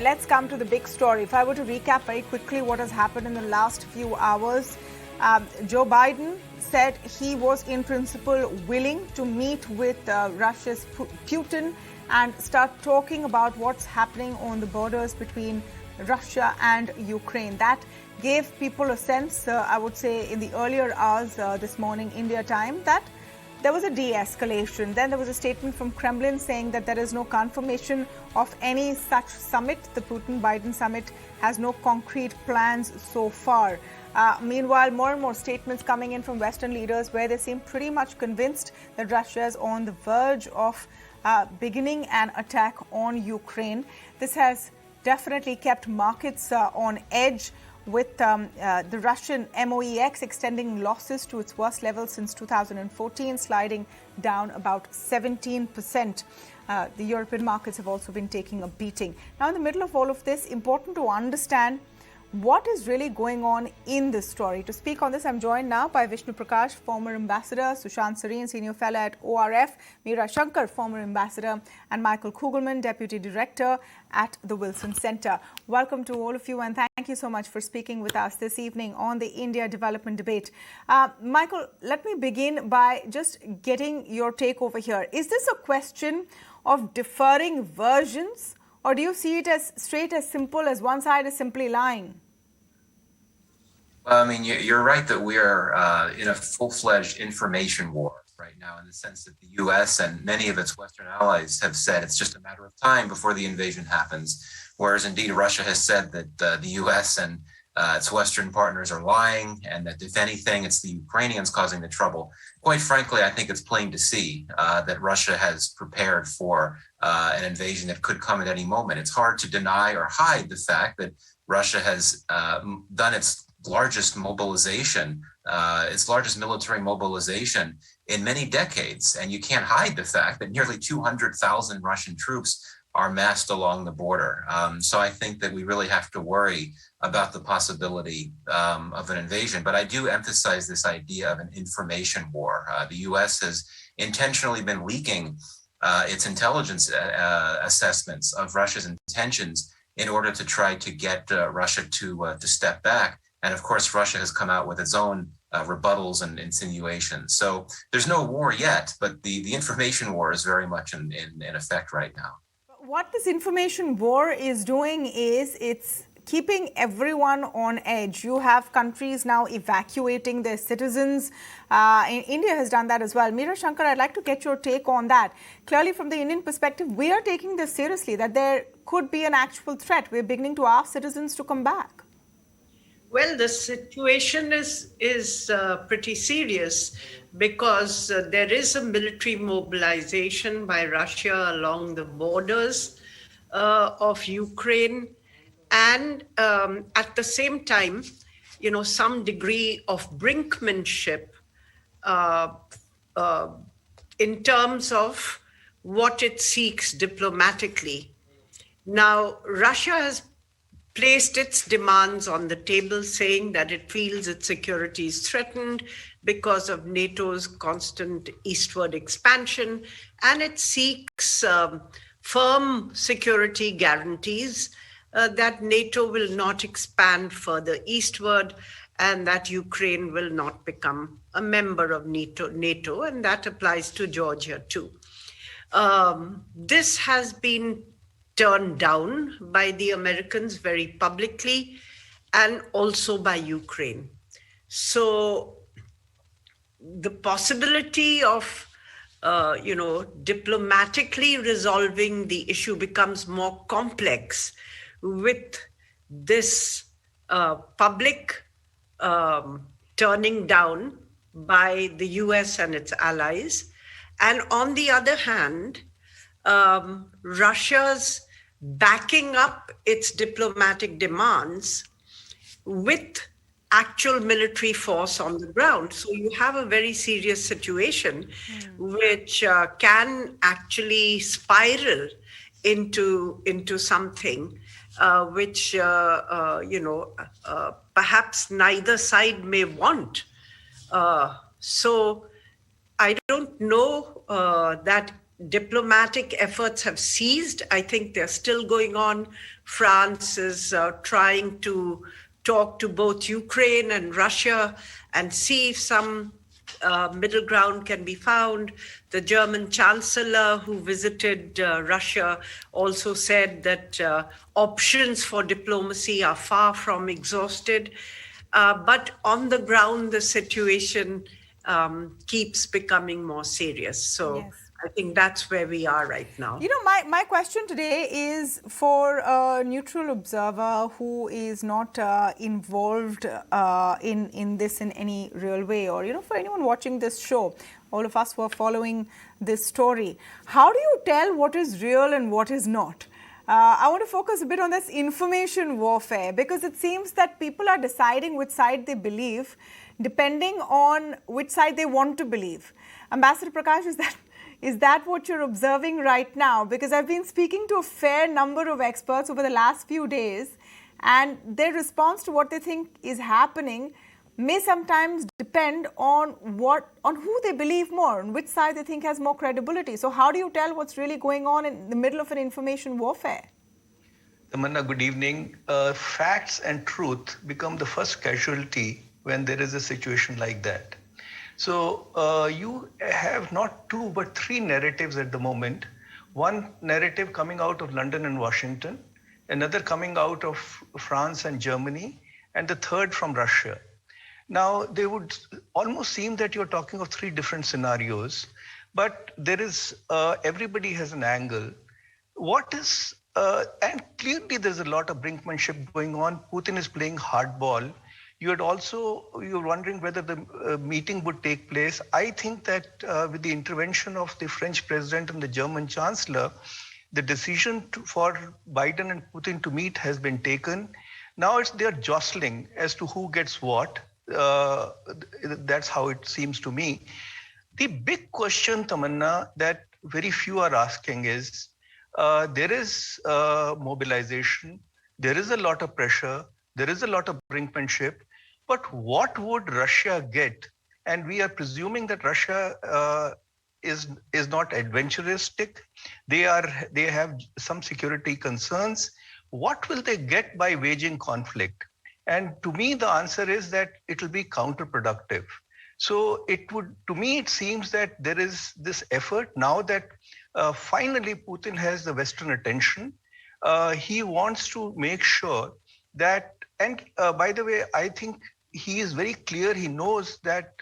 Let's come to the big story. If I were to recap very quickly what has happened in the last few hours, Joe Biden said he was in principle willing to meet with Russia's Putin and start talking about what's happening on the borders between Russia and Ukraine. That gave people a sense, I would say, in the earlier hours this morning, India time, that there was a de-escalation. Then there was a statement from Kremlin saying that there is no confirmation of any such summit. The Putin-Biden summit has no concrete plans so far. Meanwhile, more and more statements coming in from Western leaders where they seem pretty much convinced that Russia is on the verge of beginning an attack on Ukraine. This has definitely kept markets on edge, with the Russian MOEX extending losses to its worst level since 2014, sliding down about 17%. The European markets have also been taking a beating. Now, in the middle of all of this, important to understand what is really going on in this story. To speak on this, I'm joined now by Vishnu Prakash, former ambassador, Sushant Sareen, senior fellow at ORF, Meera Shankar, former ambassador, and Michael Kugelman, deputy director at the Wilson Center. Welcome to all of you, and thank you so much for speaking with us this evening on the India Development Debate. Michael, let me begin by just getting your take over here. Is this a question of differing versions, or do you see it as straight as simple as one side is simply lying? Well, I mean, you're right that we are in a full-fledged information war right now, in the sense that the U.S. and many of its Western allies have said it's just a matter of time before the invasion happens, whereas indeed Russia has said that the U.S. and its Western partners are lying, and that if anything, it's the Ukrainians causing the trouble. Quite frankly, I think it's plain to see that Russia has prepared for an invasion that could come at any moment. It's hard to deny or hide the fact that Russia has done its largest mobilization, its largest military mobilization in many decades. And you can't hide the fact that nearly 200,000 Russian troops are massed along the border. So I think that we really have to worry about the possibility of an invasion. But I do emphasize this idea of an information war. The U.S. has intentionally been leaking its intelligence assessments of Russia's intentions in order to try to get Russia to step back. And of course, Russia has come out with its own rebuttals and insinuations. So there's no war yet, but the information war is very much in effect right now. What this information war is doing is it's keeping everyone on edge. You have countries now evacuating their citizens. India has done that as well. Meera Shankar, I'd like to get your take on that. Clearly, from the Indian perspective, we are taking this seriously, that there could be an actual threat. We're beginning to ask citizens to come back. Well, the situation is pretty serious, because there is a military mobilization by Russia along the borders of Ukraine. And at the same time, some degree of brinkmanship in terms of what it seeks diplomatically. Now, Russia has placed its demands on the table, saying that it feels its security is threatened because of NATO's constant eastward expansion, and it seeks firm security guarantees that NATO will not expand further eastward, and that Ukraine will not become a member of NATO, and that applies to Georgia too. This has been turned down by the Americans very publicly, and also by Ukraine. So the possibility of diplomatically resolving the issue becomes more complex with this public turning down by the US and its allies. And on the other hand, Russia's backing up its diplomatic demands with actual military force on the ground. So you have a very serious situation which can actually spiral into something which perhaps neither side may want. So I don't know that diplomatic efforts have ceased. I think they're still going on. France is trying to talk to both Ukraine and Russia and see if some middle ground can be found. The German Chancellor, who visited Russia, also said that options for diplomacy are far from exhausted. But on the ground, the situation keeps becoming more serious. So Yes. I think that's where we are right now. You know, my question today is for a neutral observer who is not involved in this in any real way, or, you know, for anyone watching this show, all of us who are following this story. How do you tell what is real and what is not? I want to focus a bit on this information warfare, because it seems that people are deciding which side they believe depending on which side they want to believe. Ambassador Prakash, is that what you're observing right now? Because I've been speaking to a fair number of experts over the last few days, and their response to what they think is happening may sometimes depend on who they believe more, on which side they think has more credibility. So how do you tell what's really going on in the middle of an information warfare? Tamanna, good evening. Facts and truth become the first casualty when there is a situation like that. So you have not two but three narratives at the moment. One narrative coming out of London and Washington, another coming out of France and Germany, and the third from Russia. Now, they would almost seem that you're talking of three different scenarios, but there is, everybody has an angle. And clearly there's a lot of brinkmanship going on. Putin is playing hardball. You're wondering whether the meeting would take place. I think that with the intervention of the French president and the German chancellor, the decision for Biden and Putin to meet has been taken. Now they're jostling as to who gets what. That's how it seems to me. The big question, Tamanna, that very few are asking is, there is mobilization, there is a lot of pressure, there is a lot of brinkmanship, but what would Russia get? And we are presuming that Russia is not adventuristic. They have some security concerns. What will they get by waging conflict? And to me, the answer is that it will be counterproductive. So to me, it seems that there is this effort now that finally Putin has the Western attention. He wants to make sure that, and by the way, I think he is very clear. He knows that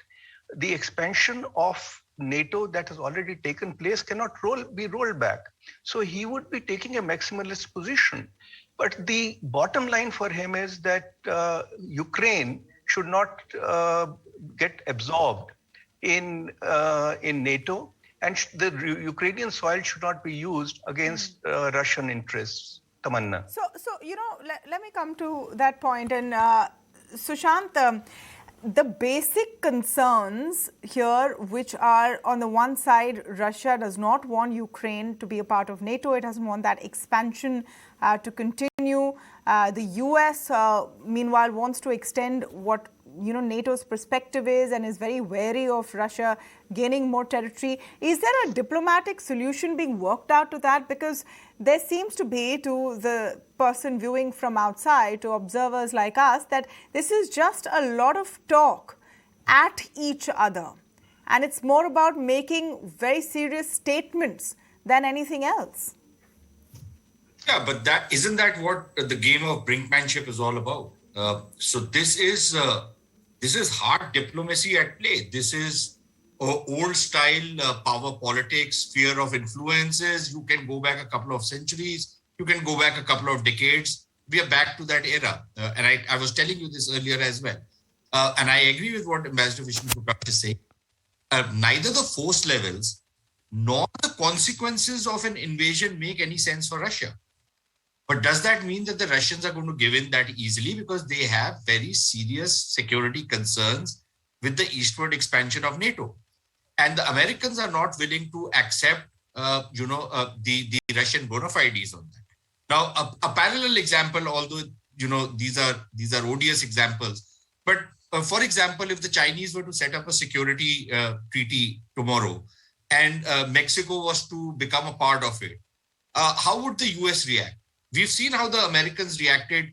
the expansion of NATO that has already taken place cannot be rolled back. So he would be taking a maximalist position. But the bottom line for him is that Ukraine should not get absorbed in NATO, and the Ukrainian soil should not be used against Russian interests. Tamanna. So let me come to that point. And Sushant, the basic concerns here, which are on the one side, Russia does not want Ukraine to be a part of NATO. It doesn't want that expansion to continue. The U.S., meanwhile, wants to extend what NATO's perspective is, and is very wary of Russia gaining more territory. Is there a diplomatic solution being worked out to that? Because there seems to be, to the person viewing from outside, to observers like us, that this is just a lot of talk at each other. And it's more about making very serious statements than anything else. Yeah, but isn't that what the game of brinkmanship is all about? So this is hard diplomacy at play. This is old style power politics, fear of influences. You can go back a couple of centuries. You can go back a couple of decades. We are back to that era. And I was telling you this earlier as well. And I agree with what Ambassador Vishnu Prakash is saying. Neither the force levels nor the consequences of an invasion make any sense for Russia. But does that mean that the Russians are going to give in that easily? Because they have very serious security concerns with the eastward expansion of NATO. And the Americans are not willing to accept, the Russian bona fides on that. Now, a parallel example, although, these are odious examples. But for example, if the Chinese were to set up a security treaty tomorrow and Mexico was to become a part of it, how would the US react? We've seen how the Americans reacted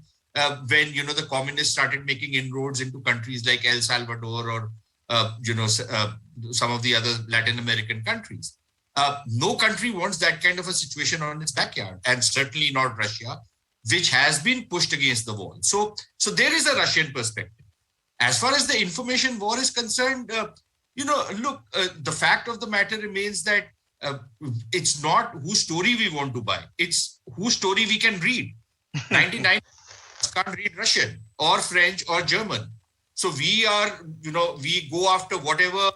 when, the communists started making inroads into countries like El Salvador or, some of the other Latin American countries. No country wants that kind of a situation on its backyard, and certainly not Russia, which has been pushed against the wall. So there is a Russian perspective. As far as the information war is concerned, the fact of the matter remains that it's not whose story we want to buy. It's whose story we can read. 99% can't read Russian or French or German. So we go after whatever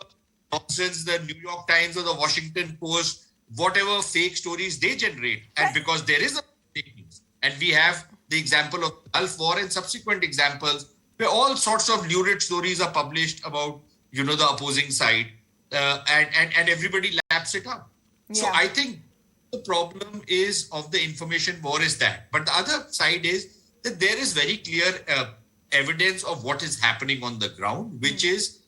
nonsense the New York Times or the Washington Post, whatever fake stories they generate. And because there is a fake news, and we have the example of the Gulf War and subsequent examples where all sorts of lurid stories are published about, the opposing side, and everybody laps it up. Yeah. So I think the problem is of the information war is that. But the other side is that there is very clear evidence of what is happening on the ground, which is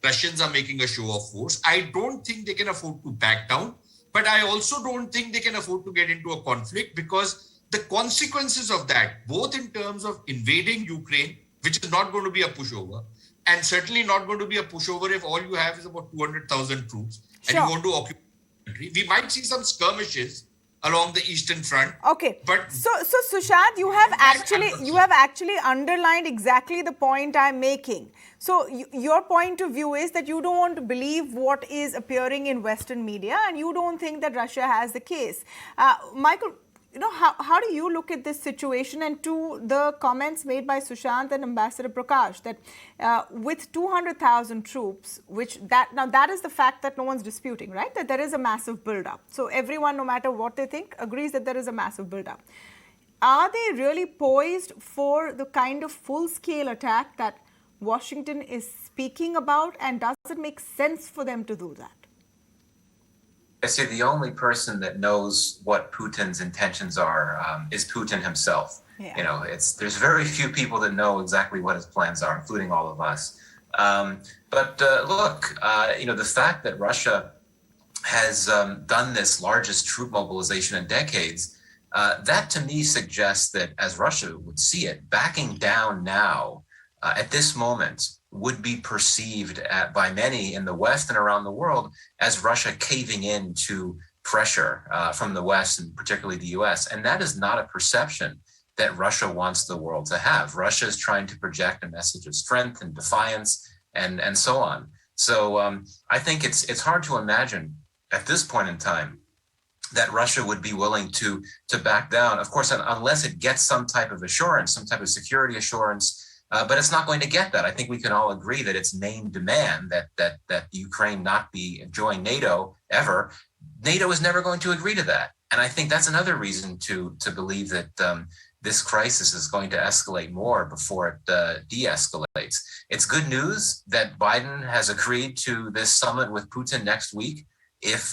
Russians are making a show of force. I don't think they can afford to back down, but I also don't think they can afford to get into a conflict, because the consequences of that, both in terms of invading Ukraine, which is not going to be a pushover, and certainly not going to be a pushover if all you have is about 200,000 troops, and you want to occupy the country. We might see some skirmishes along the eastern front. Okay, but so Sushant, you have actually underlined exactly the point I'm making. So your point of view is that you don't want to believe what is appearing in Western media, and you don't think that Russia has the case. Michael, how do you look at this situation, and to the comments made by Sushant and Ambassador Prakash that with 200,000 troops, that is the fact that no one's disputing, right? That there is a massive buildup. So everyone, no matter what they think, agrees that there is a massive buildup. Are they really poised for the kind of full-scale attack that Washington is speaking about, and does it make sense for them to do that? I say the only person that knows what Putin's intentions are is Putin himself. Yeah. There's very few people that know exactly what his plans are, including all of us. But the fact that Russia has done this largest troop mobilization in decades, that to me suggests that, as Russia would see it, backing down now at this moment would be perceived by many in the West and around the world as Russia caving in to pressure from the West, and particularly the U.S. And that is not a perception that Russia wants the world to have. Russia is trying to project a message of strength and defiance and so on. So I think it's hard to imagine at this point in time that Russia would be willing to back down, of course, unless it gets some type of assurance, some type of security assurance. But it's not going to get that. I think we can all agree that its main demand that Ukraine not join NATO ever. NATO is never going to agree to that. And I think that's another reason to believe that this crisis is going to escalate more before it de-escalates. It's good news that Biden has agreed to this summit with Putin next week if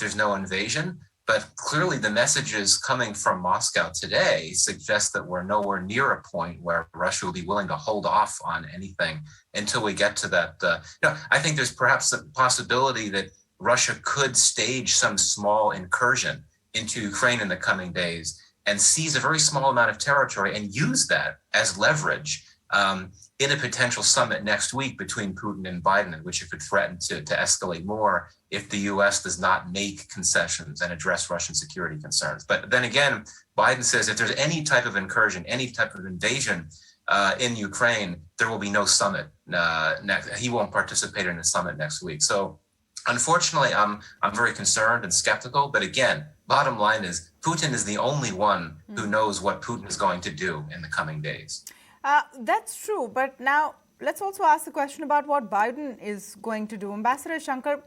there's no invasion. But clearly the messages coming from Moscow today suggest that we're nowhere near a point where Russia will be willing to hold off on anything until we get to that. I think there's perhaps a possibility that Russia could stage some small incursion into Ukraine in the coming days and seize a very small amount of territory and use that as leverage in a potential summit next week between Putin and Biden, in which it could threaten to escalate more if the U.S. does not make concessions and address Russian security concerns. But then again, Biden says if there's any type of incursion, any type of invasion in Ukraine, there will be no summit. He won't participate in the summit next week. So unfortunately, I'm very concerned and skeptical. But again, bottom line is Putin is the only one who knows what Putin is going to do in the coming days. That's true. But now let's also ask the question about what Biden is going to do. Ambassador Shankar,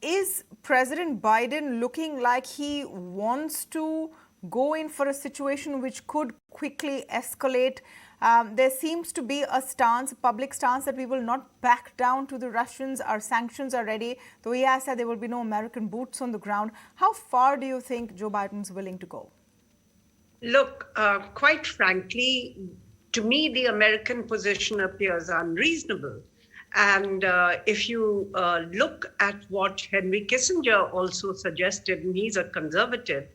is President Biden looking like he wants to go in for a situation which could quickly escalate? There seems to be a public stance that we will not back down to the Russians. Our sanctions are ready. Though he has said there will be no American boots on the ground. How far do you think Joe Biden's willing to go? Look, quite frankly, to me, the American position appears unreasonable. And if you look at what Henry Kissinger also suggested, and he's a conservative,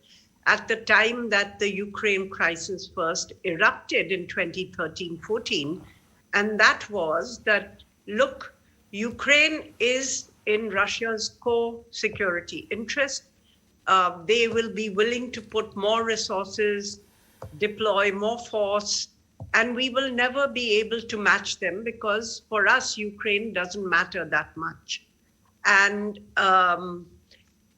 at the time that the Ukraine crisis first erupted in 2013-14, and that was that, look, Ukraine is in Russia's core security interest. They will be willing to put more resources, deploy more force, and we will never be able to match them because for us, Ukraine doesn't matter that much. And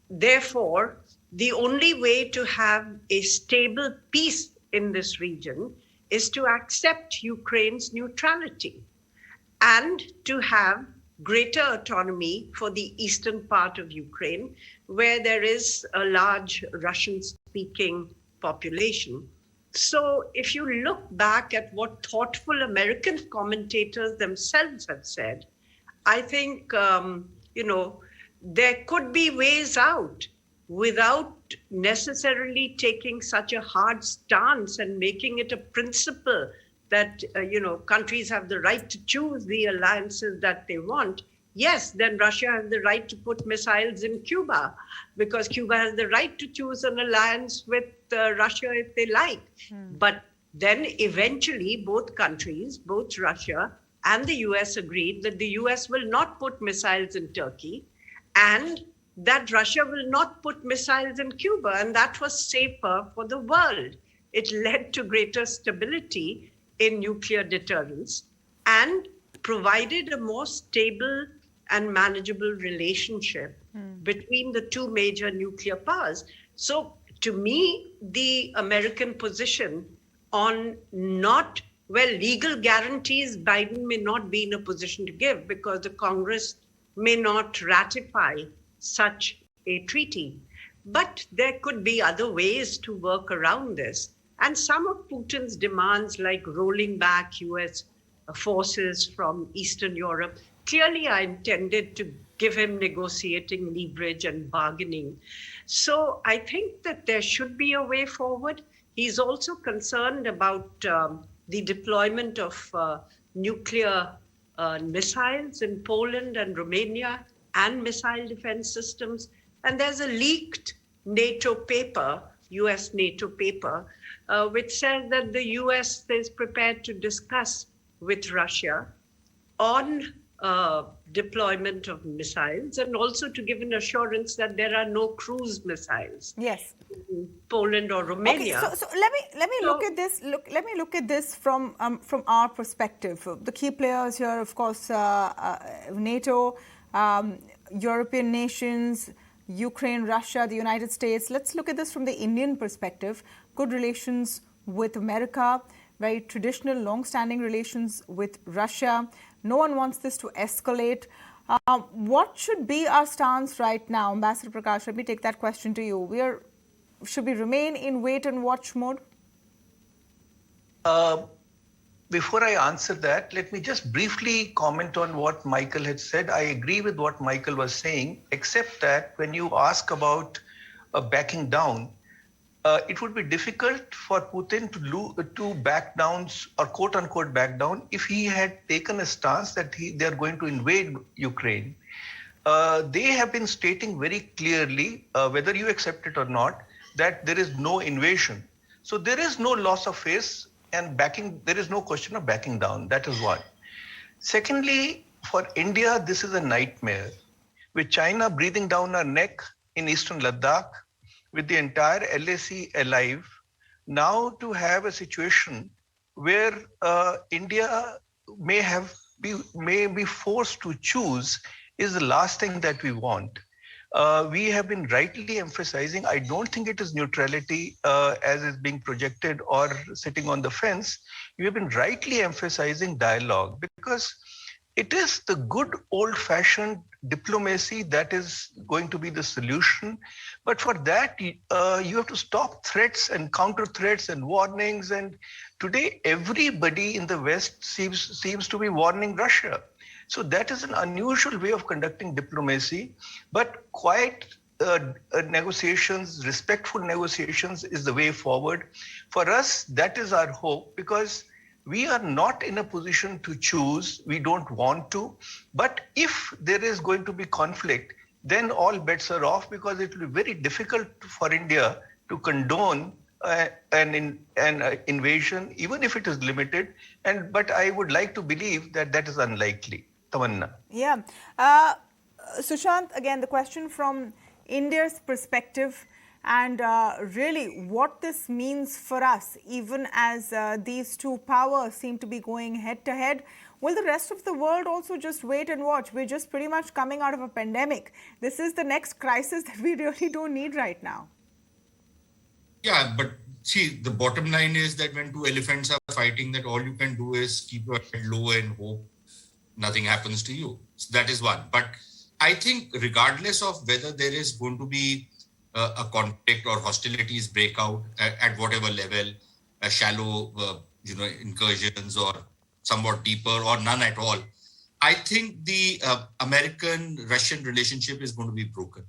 therefore, the only way to have a stable peace in this region is to accept Ukraine's neutrality and to have greater autonomy for the eastern part of Ukraine, where there is a large Russian-speaking population. So if you look back at what thoughtful American commentators themselves have said, I think, there could be ways out without necessarily taking such a hard stance and making it a principle that, countries have the right to choose the alliances that they want. Yes, then Russia has the right to put missiles in Cuba because Cuba has the right to choose an alliance with Russia if they like. But then eventually both countries, both Russia and the US, agreed that the US will not put missiles in Turkey and that Russia will not put missiles in Cuba. And that was safer for the world. It led to greater stability in nuclear deterrence and provided a more stable and manageable relationship between the two major nuclear powers. So to me, the American position on legal guarantees, Biden may not be in a position to give because the Congress may not ratify such a treaty. But there could be other ways to work around this. And some of Putin's demands, like rolling back US forces from Eastern Europe, clearly are intended to give him negotiating leverage and bargaining. So I think that there should be a way forward. He's also concerned about the deployment of nuclear missiles in Poland and Romania and missile defense systems. And there's a leaked NATO paper, US NATO paper, which says that the US is prepared to discuss with Russia on deployment of missiles and also to give an assurance that there are no cruise missiles. Yes. In Poland or Romania. Okay, so let me look at this. Let me look at this from our perspective. The key players here, of course, NATO, European nations, Ukraine, Russia, the United States. Let's look at this from the Indian perspective. Good relations with America, very traditional, long-standing relations with Russia. No one wants this to escalate. What should be our stance right now? Ambassador Prakash, let me take that question to you. Should we remain in wait and watch mode? Before I answer that, let me just briefly comment on what Michael had said. I agree with what Michael was saying, except that when you ask about backing down, it would be difficult for Putin to back down or quote unquote back down if he had taken a stance that they are going to invade Ukraine. They have been stating very clearly, whether you accept it or not, that there is no invasion. So there is no loss of face and there is no question of backing down. That is one. Secondly, for India, this is a nightmare. With China breathing down our neck in eastern Ladakh, with the entire LAC alive, now to have a situation where India may be forced to choose is the last thing that we want. We have been rightly emphasizing, I don't think it is neutrality as is being projected or sitting on the fence. We have been rightly emphasizing dialogue because it is the good old-fashioned diplomacy that is going to be the solution. But for that, you have to stop threats and counter threats and warnings. And today, everybody in the West seems to be warning Russia. So that is an unusual way of conducting diplomacy, but quiet negotiations, respectful negotiations is the way forward. For us, that is our hope, because We are not in a position to choose. We don't want to. But if there is going to be conflict, then all bets are off, because it will be very difficult for India to condone an invasion, even if it is limited. But I would like to believe that that is unlikely. Tamanna. Yeah. Sushant, again, the question from India's perspective, and really what this means for us, even as these two powers seem to be going head to head. Will the rest of the world also just wait and watch? We're just pretty much coming out of a pandemic. This is the next crisis that we really don't need right now. Yeah, but see, the bottom line is that when two elephants are fighting, that all you can do is keep your head low and hope nothing happens to you. So that is one. But I think regardless of whether there is going to be a conflict or hostilities break out at whatever level, shallow incursions or somewhat deeper or none at all, I think the American-Russian relationship is going to be broken.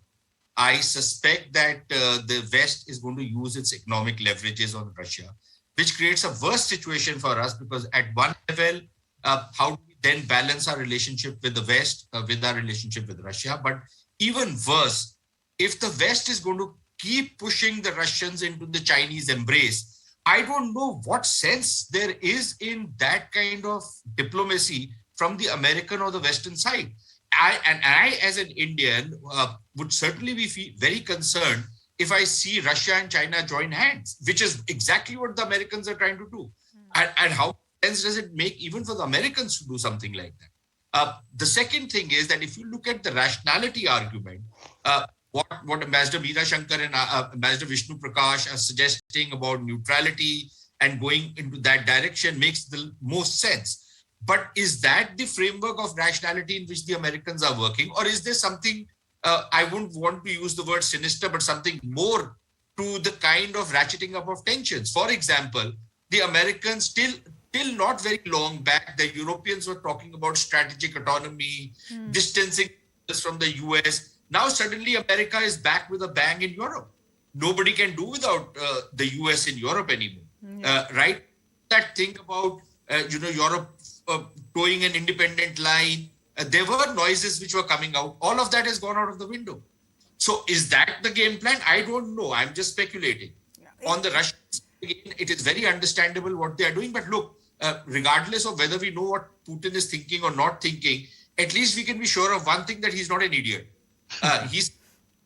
I suspect that the West is going to use its economic leverages on Russia, which creates a worse situation for us, because at one level, how do we then balance our relationship with the West, with our relationship with Russia? But even worse, if the West is going to keep pushing the Russians into the Chinese embrace, I don't know what sense there is in that kind of diplomacy from the American or the Western side. I as an Indian, would certainly be very concerned if I see Russia and China join hands, which is exactly what the Americans are trying to do. And how sense does it make even for the Americans to do something like that? The second thing is that if you look at the rationality argument, what Ambassador Meera Shankar and Ambassador Vishnu Prakash are suggesting about neutrality and going into that direction makes the most sense. But is that the framework of rationality in which the Americans are working? Or is there something, I wouldn't want to use the word sinister, but something more to the kind of ratcheting up of tensions? For example, the Americans till not very long back, the Europeans were talking about strategic autonomy, distancing from the US. Now suddenly America is back with a bang in Europe. Nobody can do without the US in Europe anymore, right? That thing about, Europe towing an independent line. There were noises which were coming out. All of that has gone out of the window. So is that the game plan? I don't know. I'm just speculating. On the Russians, again, it is very understandable what they are doing. But look, regardless of whether we know what Putin is thinking or not thinking, at least we can be sure of one thing, that he's not an idiot. He's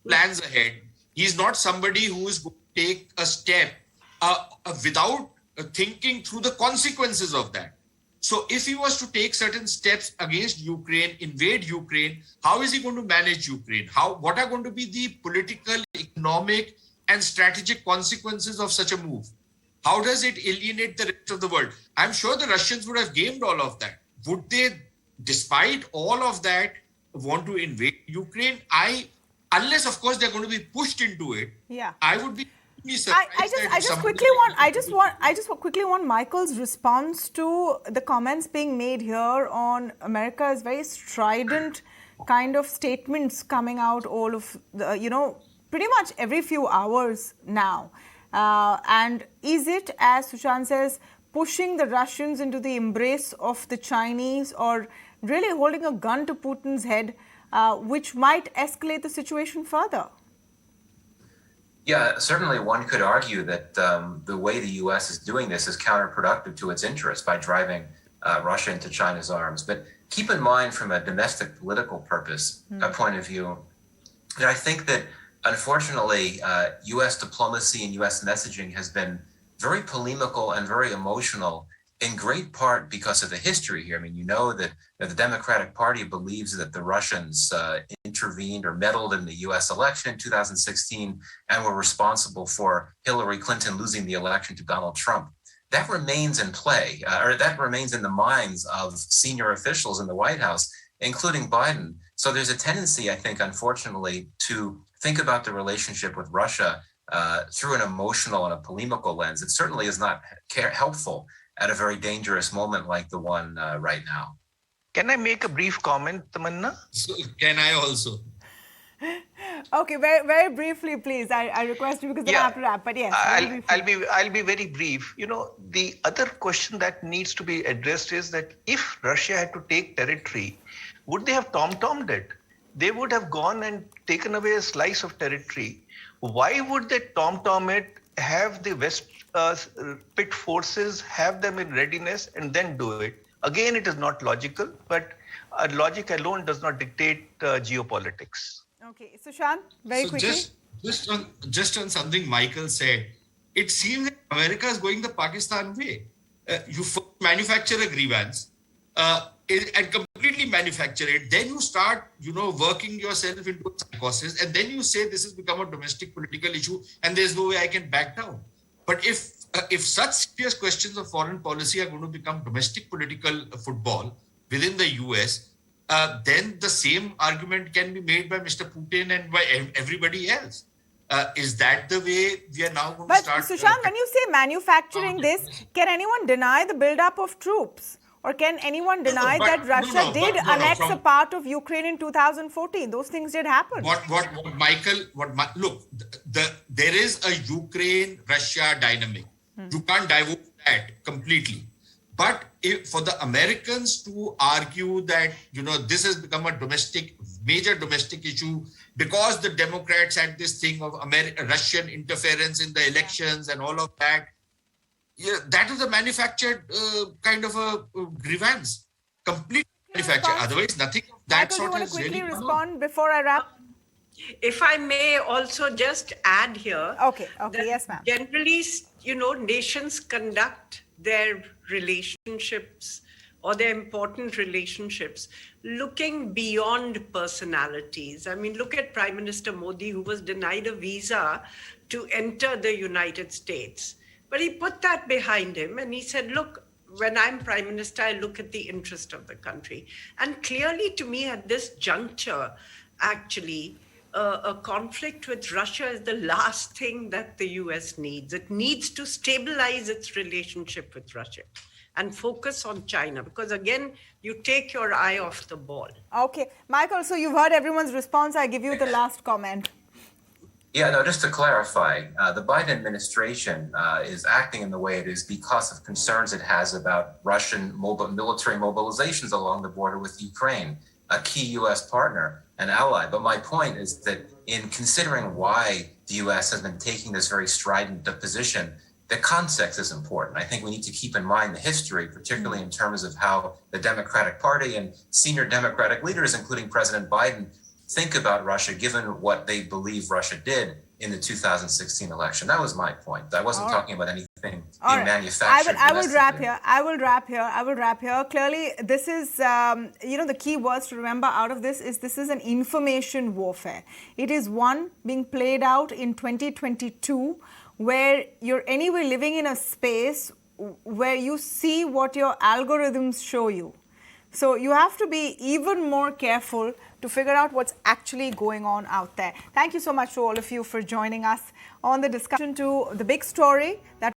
plans ahead. He's not somebody who is going to take a step without thinking through the consequences of that. So if he was to take certain steps against Ukraine, invade Ukraine, how is he going to manage Ukraine? What are going to be the political, economic, and strategic consequences of such a move? How does it alienate the rest of the world? I'm sure the Russians would have gamed all of that. Would they, despite all of that, want to invade Ukraine? Unless, of course, they're going to be pushed into it. Yeah. I would be I just quickly want Michael's response to the comments being made here on America's very strident kind of statements coming out all of the, pretty much every few hours now. And is it, as Sushant says, pushing the Russians into the embrace of the Chinese, or really holding a gun to Putin's head, which might escalate the situation further? Yeah, certainly one could argue that the way the U.S. is doing this is counterproductive to its interests by driving Russia into China's arms. But keep in mind, from a domestic political purpose point of view, that I think that, unfortunately, U.S. diplomacy and U.S. messaging has been very polemical and very emotional, in great part because of the history here. I mean, that the Democratic Party believes that the Russians intervened or meddled in the U.S. election in 2016 and were responsible for Hillary Clinton losing the election to Donald Trump. That remains in play, or that remains in the minds of senior officials in the White House, including Biden. So there's a tendency, I think, unfortunately, to think about the relationship with Russia through an emotional and a polemical lens. It certainly is not helpful at a very dangerous moment like the one right now. Can I make a brief comment, Tamanna? So can I also? Okay, very, very briefly, please. I request you because then I have to wrap. But yes, I'll be very brief. You know, the other question that needs to be addressed is that if Russia had to take territory, would they have tom-tommed it? They would have gone and taken away a slice of territory. Why would they tom-tom it, have the West pit forces, have them in readiness, and then do it? Again, it is not logical, but logic alone does not dictate geopolitics. Okay, Sushant, very quickly. Just on something Michael said, it seems that America is going the Pakistan way. You first manufacture a grievance and completely manufacture it. Then you start, working yourself into a psychosis, and then you say this has become a domestic political issue, and there's no way I can back down. But if such serious questions of foreign policy are going to become domestic political football within the U.S., then the same argument can be made by Mr. Putin and by everybody else. Is that the way we are now going to start? But Sushant, when you say manufacturing this, can anyone deny the buildup of troops? Or can anyone deny that Russia did annex a part of Ukraine in 2014? Those things did happen. Look, there is a Ukraine-Russia dynamic. You can't divulge that completely. But for the Americans to argue that, this has become a major domestic issue because the Democrats had this thing of Russian interference in the elections and all of that, that is a manufactured kind of a grievance, completely manufactured. Otherwise, nothing of that Michael, sort you want is to quickly really respond before I wrap? If I may also just add here. Okay, yes, ma'am. Generally, nations conduct their relationships or their important relationships looking beyond personalities. I mean, look at Prime Minister Modi, who was denied a visa to enter the United States. But he put that behind him and he said, look, when I'm Prime Minister, I look at the interest of the country. And clearly to me at this juncture, actually, a conflict with Russia is the last thing that the US needs. It needs to stabilize its relationship with Russia and focus on China, because again, you take your eye off the ball. Okay, Michael, so you've heard everyone's response. I give you the last comment. Yeah, no, just to clarify, the Biden administration is acting in the way it is because of concerns it has about Russian military mobilizations along the border with Ukraine, a key U.S. partner and ally. But my point is that in considering why the U.S. has been taking this very strident position, the context is important. I think we need to keep in mind the history, particularly in terms of how the Democratic Party and senior Democratic leaders, including President Biden, think about Russia, given what they believe Russia did in the 2016 election. That was my point. I wasn't talking about anything being manufactured. I will wrap here. Clearly, this is, the key words to remember out of this is an information warfare. It is one being played out in 2022, where you're anyway living in a space where you see what your algorithms show you. So you have to be even more careful to figure out what's actually going on out there. Thank you so much to all of you for joining us on the discussion to the big story that